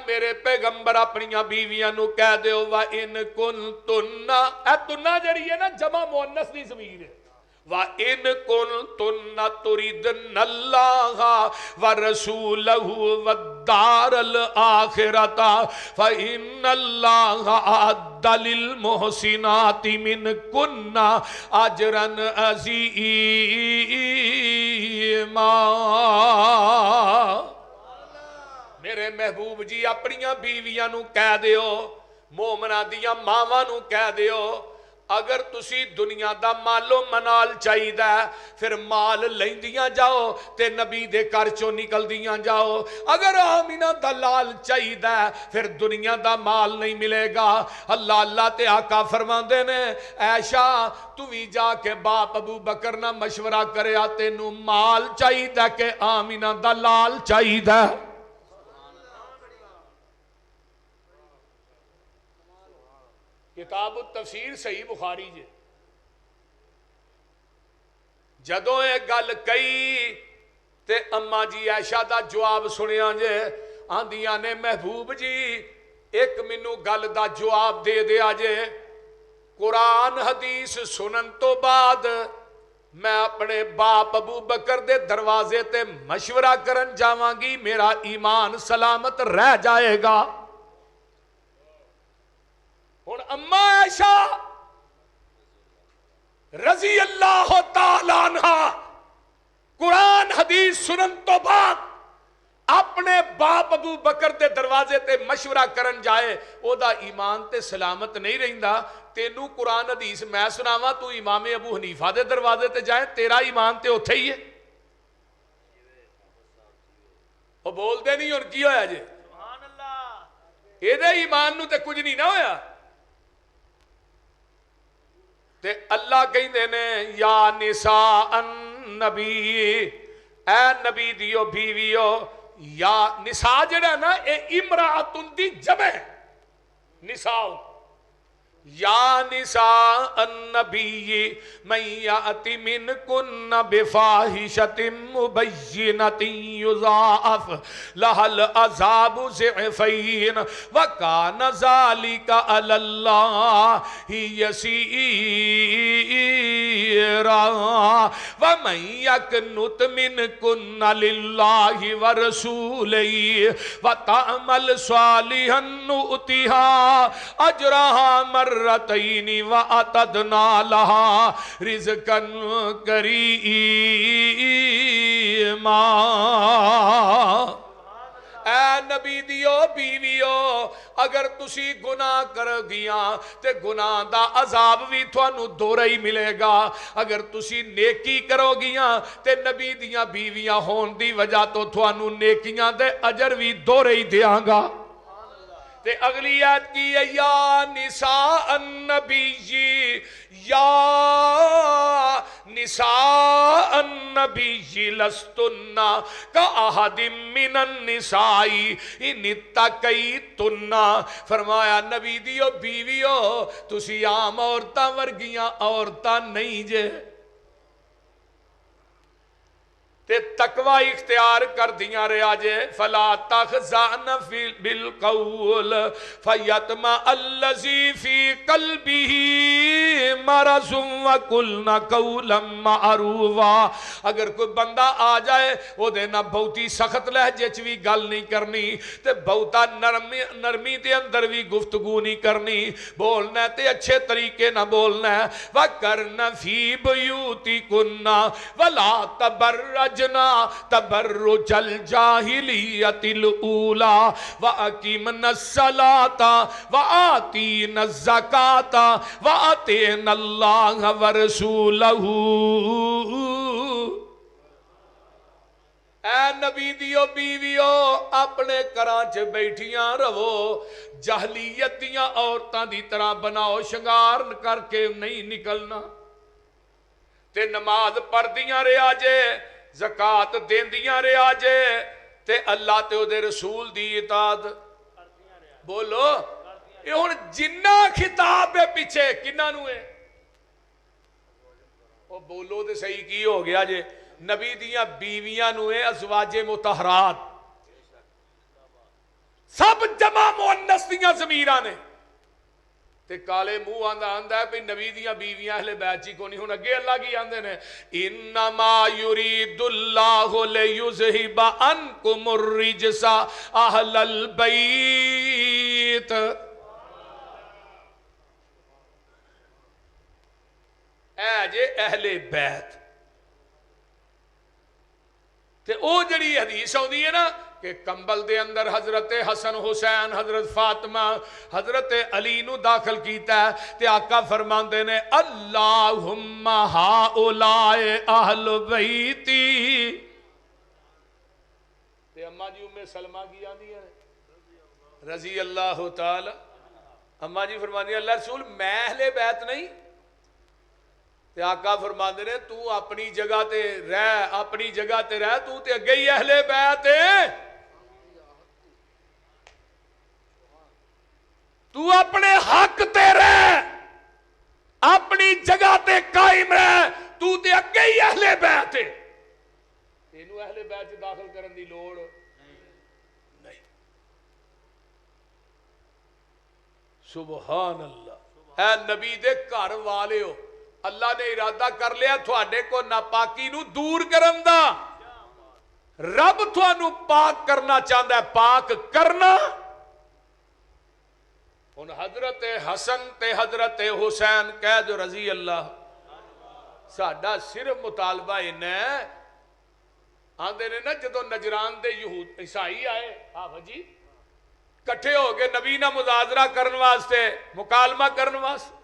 میرے پیغمبر اپنیاں بیویاں نو کہہ دیو وَإِن كُنتُنَّ اے تُنّا جڑی ہے نا جمع مؤنث دی ضمیر ہے وَإِن كُنتُنَّ تُرِدْنَ اللَّهَ وَرَسُولَهُ وَالدَّارَ الْآخِرَةَ فَإِنَّ اللَّهَ أَعَدَّ لِلْمُحْسِنَاتِ مِنكُنَّ أَجْرًا عَظِيمًا۔ میرے محبوب جی اپنیاں بیویاں نو کہہ دیو مومنہ دیاں ماواں نو کہہ دیو اگر تسی دنیا دا مالو منال چاہی دا پھر مال لیندیاں جاؤ تے نبی دے کر چو نکل دیاں جاؤ اگر آمینہ دا لال چاہی دا پھر دنیا دا مال نہیں ملے گا اللہ اللہ تے آقا فرماندے نے عائشہ تو بھی جا کے باپ ابو بکر نہ مشورہ کرے آتے نو مال چاہی دا کہ آمینہ دا لال چاہی دا کتاب التفسیر صحیح بخاری جے جدوں ایک گل کئی تے اماں جی عائشہ دا جواب سنیاں جے آندیاں نے محبوب جی ایک منو گل دا جواب دے دیا جے قرآن حدیث سنن تو بعد میں اپنے باپ ابو بکر دے دروازے تے مشورہ کرن جاواں گی میرا ایمان سلامت رہ جائے گا اور اما عائشہ رضی اللہ تعالیٰ عنہ قرآن حدیث سنن تو بعد اپنے باپ ابو بکر دے دروازے تے مشورہ کرن جائے او دا ایمان تے سلامت نہیں رہندا تینو قرآن حدیث میں سناواں تو امام ابو حنیفہ دے دروازے تے جائے تیرا ایمان تے اتھے ہی ہے وہ بول دے نہیں اور کی ہویا جے سبحان اللہ اے دے ایمان نو تے کچھ نہیں نہ ہویا تے اللہ کہیں دینے یا نساء النبی اے نبی دیو بیویو یا نساء جڑا نا اے امرأتن دی جمع نساء یا نساء النبی من یأتی منکن بفاحشۃ مبینۃ یضاعف لها العذاب ضعفین وکان ذلک علی اللہ یسیرا ومن یقنط منکن للہ ورسولہ وتعمل صالحا نؤتها اجرها مرتين وأعتدنا لها رزقا كريما اے نبی دیو بیویو اگر تسی گناہ کر گیاں تے گناہ دا عذاب بھی تھانو دورہ ہی ملے گا اگر تسی نیکی کرو گیاں تے نبی دیاں بیویاں ہون دی وجہ تو تھانو نیکیاں دے اجر بھی دورہ ہی دیاں گا تے اگلی آیت کی ہے یا نساء النبی یا نساء النبی لستن کا احد من النساء ان اتقیتن فرمایا نبی دیو بیویو تسی عام عورتاں ورگیاں عورتاں نہیں جے تے تقوی اختیار کر دیاں رہا جے فلا تخزعن بالقول فیطمع الذی فی قلبہ مرض وقلن قولا معروفا اگر کوئی بندہ آ جائے وہ دینا بہتی سخت لہجے چ بھی گل نہیں کرنی تے بہتا نرمی دے اندر بھی گفتگو نہیں کرنی بولنا تے اچھے طریقے نہ بولنا وَقَرْنَ فِي بُيُوتِكُنَّ وَلَا تَبَرَّجْنَ تبرج الجاہلیت الاولی وَأَقِمْنَ الصَّلَاةَ وَآتِينَ الزَّكَاةَ وَأَطِعْنَ اللَّهَ وَرَسُولَهُ اے نبی دیو بیویو اپنے کرانچ بیٹھیاں رہو جہلیت دیاں عورتاں دی طرح بناؤ شنگار کر کے نہیں نکلنا تے نماز پڑھ دیاں رہا جے زکاة دیندیاں رہا جے تے اللہ تے او دے رسول دی اطاعت بولو یہ ہن جنہ خطاب ہے پیچھے کنہ نو ہے او بولو تے صحیح کی ہو گیا جے نبی دیاں بیویاں نو ہے ازواج مطہرات سب جمع مؤنث دیاں ضمیراں نے تے کالے منہ آندا ہے بھی نبی دیاں بیویاں اہل بیت جی کو نہیں. ہن اگے اللہ کی آندے نے انما یرید اللہ لیذہب عنکم الرجس اہل البیت. اے جے اہل بیت تے او جڑی حدیث ہوندی ہے نا کہ کمبل دے اندر حضرت حسن حسین حضرت فاطمہ حضرت علی نو داخل کیتا ہے تے آقا فرماندے نے اللہم ہؤلاء اہل بیتی. تے اماں جی ام سلمہ کی آندی ہے رضی اللہ تعالی. اماں جی فرماندی اللہ رسول میں اہل بیت نہیں. تے آقا فرماندے نے تو اپنی جگہ تے رہ اپنی جگہ تے رہ تو تے اگے ہی اہل بیت ہے. تو اپنے حق تے رہ اپنی جگہ تے قائم رہ تو تے اگے ہی اہل بیت ہے. تینوں اہل بیت چ داخل کرن دی لوڑ نہیں. سبحان اللہ. اے نبی دے گھر والے ہو اللہ نے ارادہ کر لیا تھوڑے کو ناپاکی نو دور کرن دا. رب تھانو پاک کرنا چاہتا ہے پاک کرنا. ان حضرت حسن تے حضرت حسین کہہ جو رضی اللہ. ساڈا صرف مطالبہ انہیں آندے نے نا جدو نجران دے یہود عیسائی آئے حافظ جی کٹھے ہو گئے نبی نہ مذاکرہ کرن واسطے مکالمہ کرن واسطے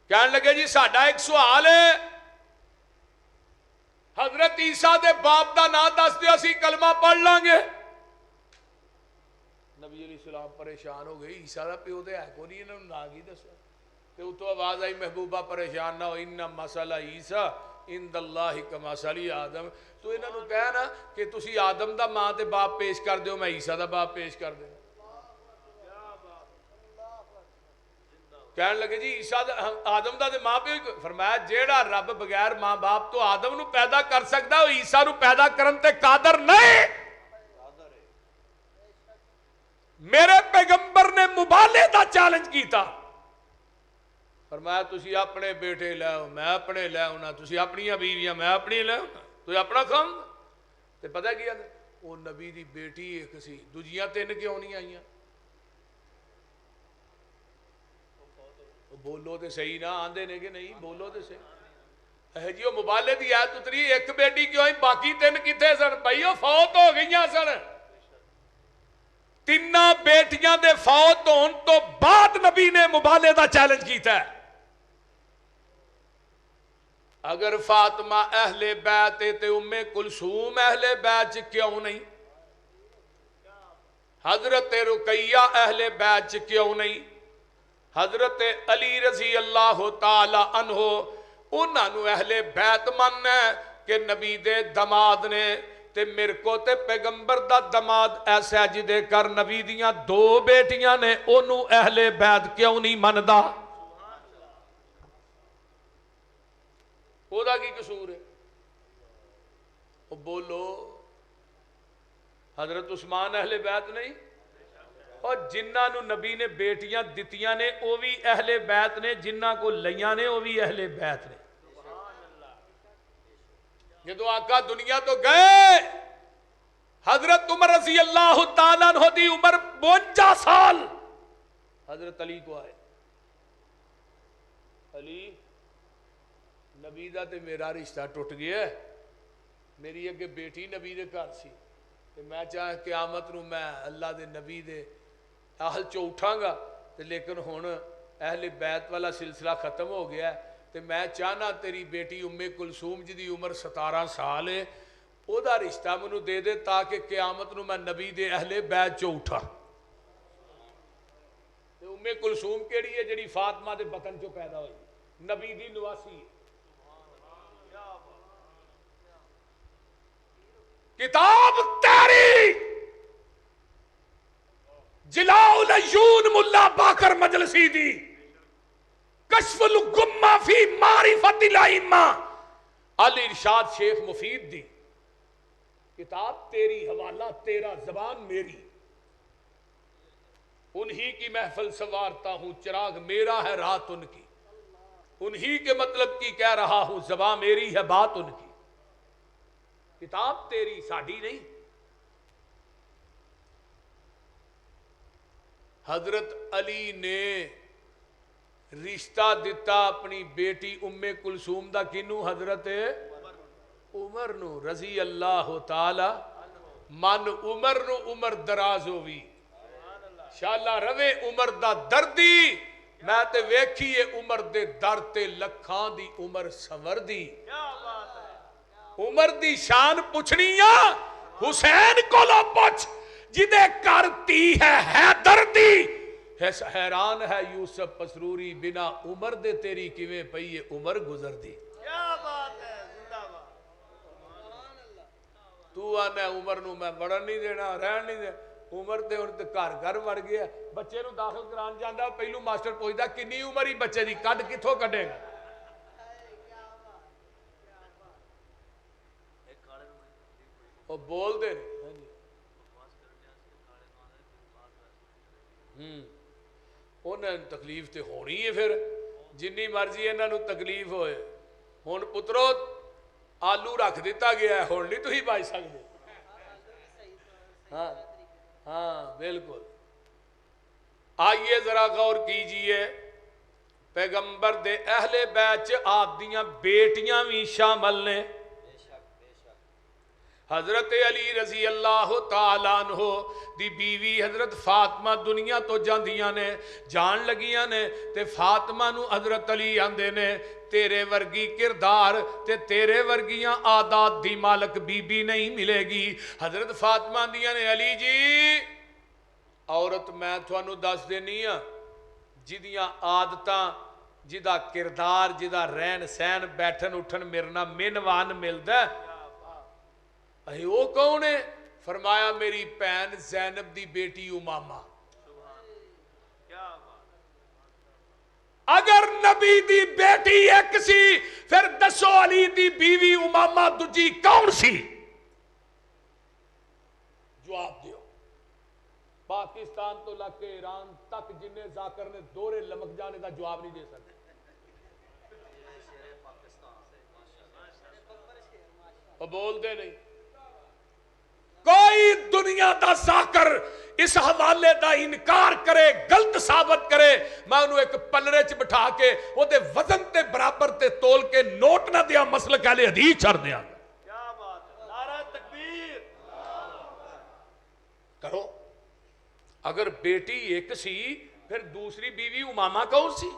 کہنے لگے جی ساڈا ایک سوال ہے حضرت عیسیٰ دے باپ دا نا دس دے اسی کلمہ پڑھ لیں گے. نبی علیہ السلام پریشان ہو گئے عیسیٰ دا پیو دے ہے کو نہیں انہوں نے نا کی دسا. تے اتو آواز آئی محبوبہ پریشان نہ ہو ان مسئلہ عیسیٰ عند اللہ کمثل آدم. تو انہوں نے کہا نا کہ تسی آدم دا ماں تے باپ پیش کر دیو میں عیسیٰ دا باپ پیش کر دیں. کہنے لگے جی عیسیٰ آدم دا دے ماں پہ فرمایا جیڑا رب بغیر ماں باپ تو آدم نو پیدا کر سکتا ہے عیسیٰ نو پیدا کرن تے قادر نہیں. میرے پیغمبر نے مبالے دا چیلنج کیتا فرمایا تسی اپنے بیٹے لے آؤ میں اپنے لے آؤنا تسی اپنی بیویاں میں اپنی لے آؤنا تو اپنا کھاؤں تے پتہ کیا وہ نبی دی بیٹی ایک سی دوجیاں تین کیوں نہیں آئیاں. بولو تے صحیح نہ آندے نے کہ نہیں بولو تے صحیح. جی وہ مبالے دی آیت اتری ایک بیٹی کیوں ہی باقی تین کتے سن بھائی وہ فوت ہو گئیاں سن. تینہ بیٹیاں دے فوت ہون تو بعد نبی نے مبالے دا چیلنج کیتا ہے. اگر فاطمہ اہل بیت تے ام کلثوم اہل بیت کیوں نہیں حضرت رقیہ اہل بیت کیوں نہیں حضرت علی رضی اللہ تعالی عنہ انہاں نو اہل بیت ماننا ہے کہ نبی دے دماد نے تے میرے کو تے پیغمبر دا دماد ایسا جدے کر نبی دیاں دو بیٹیاں نے انہوں اہل بیت کیوں نہیں مندا. او دا کی قصور ہے او بولو. حضرت عثمان اہل بیت نہیں اور جنہاں نو نبی نے بیٹیاں دتیاں نے وہ بھی اہل بیت نے جنہاں کو لیاں نے وہ بھی اہل بیت نے. جدو آقا دنیا تو گئے حضرت عمر رضی اللہ تعالیٰ عنہ دی عمر 52 سال حضرت علی کو آئے علی نبی دا تے میرا رشتہ ٹوٹ گیا ہے میری اگے بیٹی نبی دے گھر سی تے میں چاہے قیامت نو میں اللہ دے نبی دے اہل چو اٹھاں گا تے لیکن ہون اہل بیت والا سلسلہ ختم ہو گیا ہے تے میں چاہنا تیری بیٹی ام کلثوم جی دی عمر 17 سال ہے او دا رشتہ منو دے دے تاکہ قیامت نو میں نبی دے اہل بیت چو اٹھا. تے ام کلثوم کیڑی ہے جڑی فاطمہ دے بطن چو پیدا ہوئی نبی دی نواسی ہے. کتاب تیری جلاء العیون ملا باقر مجلسی دی کشف الغمہ فی معرفت الائمہ الارشاد شیخ مفید دی کتاب تیری حوالہ تیرا زبان میری انہی کی محفل سنوارتا ہوں، چراغ میرا ہے رات ان کی، انہی کے مطلب کی کہہ رہا ہوں، زباں میری ہے بات ان کی، کتاب تیری ساڈی نہیں۔ حضرت علی نے رشتہ دیتا اپنی بیٹی ام کلثوم دا کنو؟ حضرت عمر نو رضی اللہ تعالی۔ من عمر نو عمر دراز ہووی، شالا روے عمر دا دردی، میں تے ویکھیے عمر دے در تے لکھاں دی عمر سنور دی۔ عمر دی شان پوچھنیاں حسین کو لو پوچھ جدے کرتی ہے حیدر دی، حیران ہے یوسف پسروری بنا عمر دے تیری کیویں پئی ہے عمر گزر دی۔ کیا بات ہے، زندہ باد۔ تو آنا عمر نو میں بڑھن نہیں دینا، رہن نہیں دینا، عمر تے ان تے گھر وڑ گیا، بچے نو داخل کران جاندا، پہلو ماسٹر پوچھدا کنی عمر ہی بچے دی، کڈ کتھوں کڈے گا؟ وہ بول دے انہیں تکلیف تے ہونی ہے، پھر جنی مرضی انہاں نو تکلیف ہوئے۔ ہن پترو آلو رکھ دیتا گیا ہے، ہن نہیں تسی پائی سکدے۔ ہاں ہاں بالکل۔ آئیے ذرا غور کیجئے، پیغمبر دے اہل بیت آپ دیاں بیٹیاں بھی شامل نے۔ حضرت علی رضی اللہ تعالیٰ عنہ دی بیوی حضرت فاطمہ دنیا تو جاندیاں نے، جان لگیاں نے، تے فاطمہ نو حضرت علی آندے نے تیرے ورگی کردار تے تیرے ورگیاں عادات دی مالک بی بی نہیں ملے گی۔ حضرت فاطمہ دیاں نے علی جی عورت میں تھانوں دس دینی ہاں جدیاں عادتاں، جدا کردار، جدا رہن سہن بیٹھن اٹھن میرنا منوان ملدا ہے، اہی وہ کون ہے؟ فرمایا میری پہن زینب دی بیٹی امامہ۔ اگر نبی دی بیٹی ایک سی پھر دسو علی دی بیوی امامہ دجی کون سی؟ جواب دیو۔ پاکستان تو لگ کے ایران تک جنہیں ذاکر نے دورے لمک جانے دا جواب نہیں دے سکتے۔ وہ بول دے نہیں، کوئی دنیا دا ذاکر اس حوالے دا انکار کرے، غلط ثابت کرے، میں انہوں ایک پلرے چ بٹھا کے وہ دے وزن تے برابر تے تول کے نوٹ نہ دیا مسلک اہل حدیث چھڑ دیا۔ کیا بات ہے، نعرہ تکبیر کرو۔ اگر بیٹی ایک سی پھر دوسری بیوی امامہ کون سی؟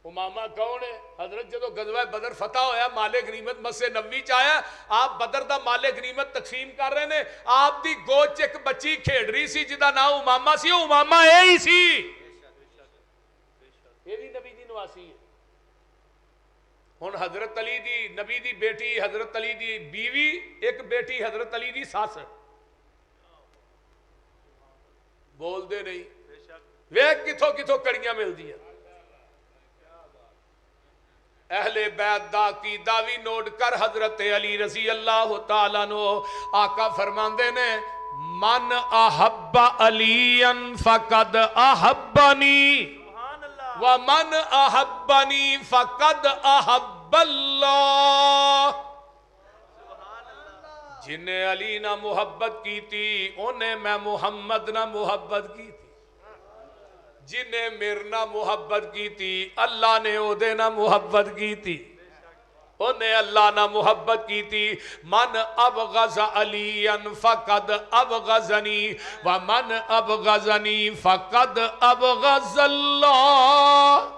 امامہ کون ہے؟ حضرت جدو غزوہ بدر فتح ہویا مال غنیمت مسجد نبوی چ آیا، آپ بدر دا مال غنیمت تقسیم کر رہے نے، آپ دی گود ایک بچی کھیڑ رہی سی جدا نام امامہ سی، امامہ اے ہی سی، یہ بھی نبی دی نواسی ہے۔ ہن حضرت علی دی نبی دی بیٹی، حضرت علی دی بیوی، ایک بیٹی حضرت علی دی ساس، بول دے نہیں، ویک کتھوں کتھوں کڑیاں مل دیا۔ اہل بیت دا کی داوی نوٹ کر حضرت علی رضی اللہ تعالیٰ نو آقا فرماندے نے من احب علیاً فقد احبنی ومن احبنی فقد احب اللہ۔ جنہیں علی نہ محبت کی تھی انہیں میں محمد نہ محبت کی تھی، جنہیں میرنا محبت کی تھی اللہ نے اودے نہ محبت کی تھی، انہیں اللہ نہ محبت کی تھی۔ من ابغض علیاً فقد ابغضنی ومن ابغضنی فقد ابغض اللہ۔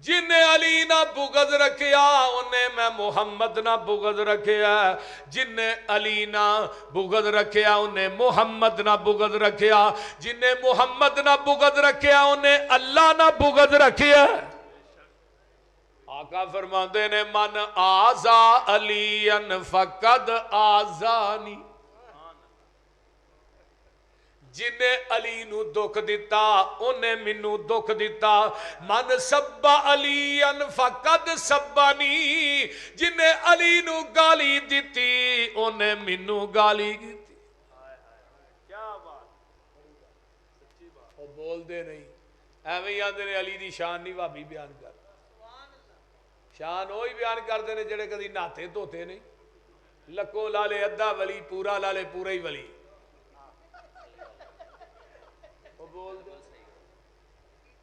جنہیں علی نہ بغض رکھیا انہیں میں محمد نہ بغض رکھیا، جنہیں علی نہ بغض رکھیا انہیں محمد نہ بغض رکھیا، جنہیں محمد نہ بغض رکھیا انہیں اللہ نہ بغض رکھیا۔ آقا فرماندے نے من آزا علیاً فقد آزانی، جنہیں علی نو دکھ دیتا انہیں منو دکھ دیتا۔ من سب علیاً فقد سبانی، جنہیں علی نو گالی دیتی ਉਹਨੇ ਮੈਨੂੰ ਗਾਲੀ ਕੀਤੀ। ਉਹ ਬੋਲਦੇ ਨਹੀਂ, ਐਵੇਂ ਹੀ ਆਂਦੇ ਨੇ ਅਲੀ ਦੀ ਸ਼ਾਨ ਨਹੀਂ ਭਾਬੀ ਬਿਆਨ ਕਰ। ਸ਼ਾਨ ਉਹੀ ਬਿਆਨ ਕਰਦੇ ਨੇ ਜਿਹੜੇ ਕਦੀ ਨਹਾਤੇ ਧੋਤੇ ਨਹੀਂ। ਲੱਕੋ ਲਾ ਲੇ ਅੱਧਾ ਵਲੀ, ਪੂਰਾ ਲਾ ਲੇ ਪੂਰਾ ਹੀ ਵਲੀ। ਉਹ ਬੋਲਦੇ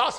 10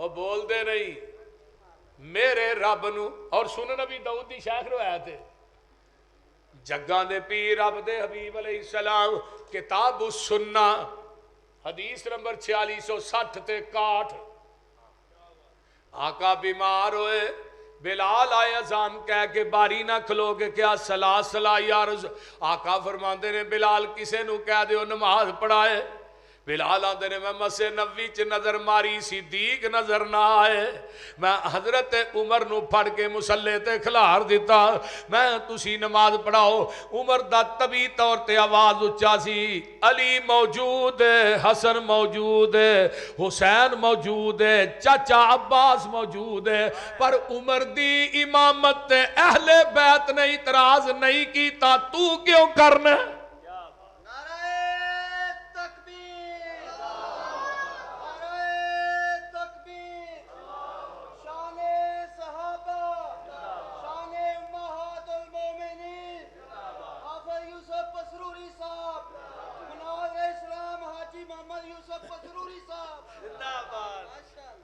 وہ بول دے نہیں میرے رب نو. اور سن نبی داؤد دی شیخ روایت ہے جگاں دے پیر رب دے حبیب علیہ السلام کتاب السنہ حدیث نمبر 4660 تے 61. آقا بیمار ہوئے بلال آئے اذان کہہ کے باری نہ کھلو گے کیا صلاح صلاح یا رسول. آقا فرماندے نے بلال کسے نو کہہ دیو نماز پڑھائے. بلال آندے نے میں مسجد نبوی چ نظر ماری صدیق نظر نہ آئے. میں حضرت عمر نو پھڑ کے مصلے تے کھلار دیتا میں تسی نماز پڑھاؤ. عمر دا طبی طور تے آواز اچا سی علی موجود ہے حسن موجود ہے حسین موجود ہے چاچا عباس موجود ہے پر عمر دی امامت تے اہل بیت نے اعتراض نہیں کیتا تو کیوں کرنا. محمد یوسف